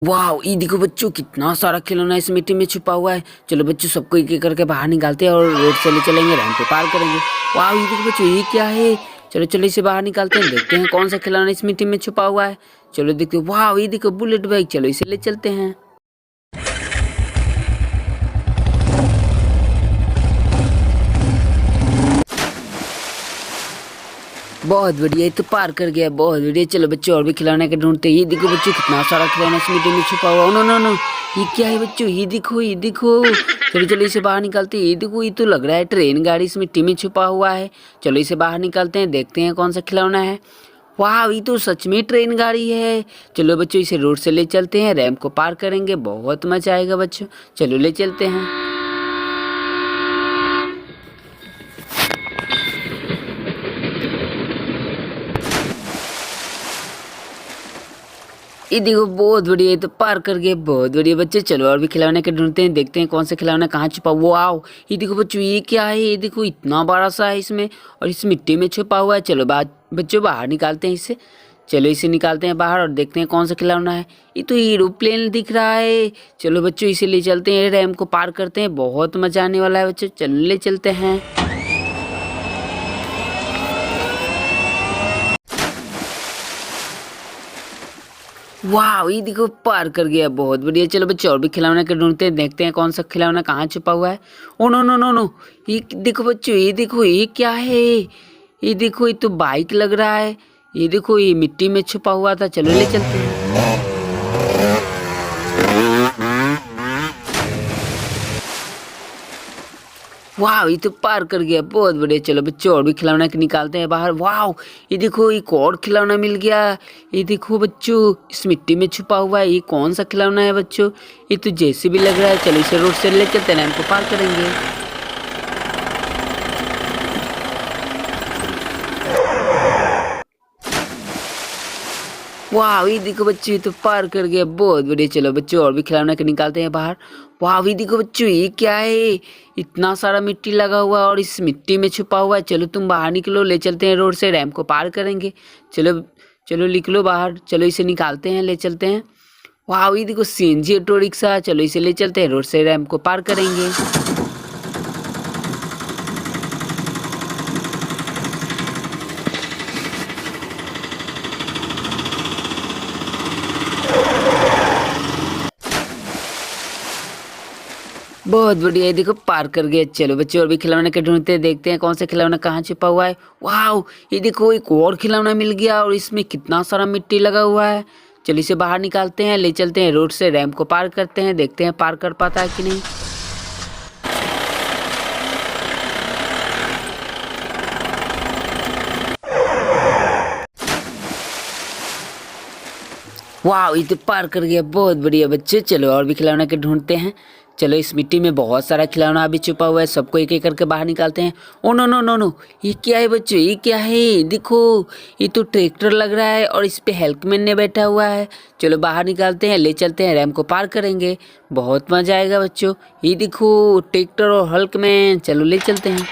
वाह! ये देखो बच्चों कितना सारा खिलौना इस मिट्टी में छुपा हुआ है। चलो बच्चों सबको एक-एक करके बाहर निकालते हैं और रोड से ले चलेंगे, रैंप पे पार करेंगे। वाह! ये देखो बच्चों ये क्या है? चलो इसे बाहर निकालते हैं, देखते हैं कौन सा खिलौना इस मिट्टी में छुपा हुआ है। चलो देखते हैं। वाह! ये देखो बुलेट बाइक, चलो इसे ले चलते हैं। बहुत बढ़िया, ये तो पार कर गया, बहुत बढ़िया। चलो बच्चों और भी खिलौने के ढूंढते हैं। ये देखो बच्चों कितना सारा खिलौना इस मिट्टी में छुपा हुआ। नो नो नो, ये क्या है बच्चों? ये देखो ये देखो। चलो इसे बाहर निकालते हैं। ये देखो ये तो लग रहा है ट्रेन गाड़ी इस मिट्टी में छुपा हुआ है। चलो इसे बाहर निकालते हैं, देखते हैं कौन सा खिलौना है। वाह! ये तो सच में ट्रेन गाड़ी है। चलो बच्चों इसे रोड से ले चलते हैं, रैंप को पार करेंगे, बहुत मजा आएगा बच्चों। चलो ले चलते हैं। ये देखो बहुत बढ़िया, ये तो पार कर गए, बहुत बढ़िया बच्चे। चलो और भी खिलौने के ढूंढते हैं, देखते हैं कौन सा खिलौना कहाँ छुपा हुआ। आओ, ये देखो बच्चों ये क्या है? ये देखो इतना बड़ा सा है इसमें और इस मिट्टी में छुपा हुआ है। चलो बच्चों बाहर निकालते हैं इसे। चलो इसे निकालते हैं बाहर और देखते हैं कौन सा खिलौना है। ये तो एरोप्लेन दिख रहा है। चलो बच्चों इसे ले चलते हैं, रैम को पार करते हैं, बहुत मजा आने वाला है बच्चों। चलो ले चलते हैं। वाह! ये देखो पार कर गया, बहुत बढ़िया। चलो बच्चे और भी खिलौने के ढूंढते हैं, देखते हैं कौन सा खिलौना कहाँ छुपा हुआ है। Oh no no no no, ये देखो बच्चों, ये देखो ये क्या है? ये देखो ये तो बाइक लग रहा है। ये देखो ये मिट्टी में छुपा हुआ था। चलो ले चलते हैं। वाह! ये तो पार कर गया, बहुत बढ़िया। चलो बच्चों और भी खिलौना के निकालते हैं बाहर। वाह! ये देखो एक और खिलौना मिल गया। ये देखो बच्चों इस मिट्टी में छुपा हुआ है। ये कौन सा खिलौना है बच्चों? ये तो जैसे भी लग रहा है। चलो इसे रोड से ले चलते हैं, रैंप को पार करेंगे। वाह! ये देखो बच्चों ये तो पार कर गया, बहुत बढ़िया। चलो बच्चों और भी खिलौना के निकालते हैं बाहर। वाह! ये देखो बच्चों ये क्या है? इतना सारा मिट्टी लगा हुआ है और इस मिट्टी में छुपा हुआ है। चलो तुम बाहर निकलो, ले चलते हैं रोड से, रैंप को पार करेंगे। चलो चलो निकलो बाहर। चलो इसे निकालते हैं, ले चलते हैं। वाह! ये देखो सीएनजी ऑटो रिक्शा, चलो इसे ले चलते हैं, रोड से रैंप को पार करेंगे। बहुत बढ़िया, ये देखो पार कर गए। चलो बच्चे और भी खिलौने के ढूंढते हैं, देखते हैं कौन सा खिलौना कहाँ छुपा हुआ है। वाह! ये देखो एक और खिलौना मिल गया और इसमें कितना सारा मिट्टी लगा हुआ है। चलो इसे बाहर निकालते हैं, ले चलते हैं रोड से, रैंप को पार करते हैं, देखते हैं पार कर पाता है कि नहीं। वाह! ये तो पार कर गया, बहुत बढ़िया बच्चे। चलो और भी खिलौना के ढूंढते हैं। चलो इस मिट्टी में बहुत सारा खिलौना अभी छुपा हुआ है, सबको एक एक करके बाहर निकालते हैं। Oh no no no no, ये क्या है बच्चों? ये क्या है? देखो ये तो ट्रैक्टर लग रहा है और इस पे हेल्कमैन ने बैठा हुआ है। चलो बाहर निकालते हैं, ले चलते हैं, रैंप को पार करेंगे, बहुत मजा आएगा बच्चों। ये देखो ट्रैक्टर और हल्कमैन, चलो ले चलते हैं।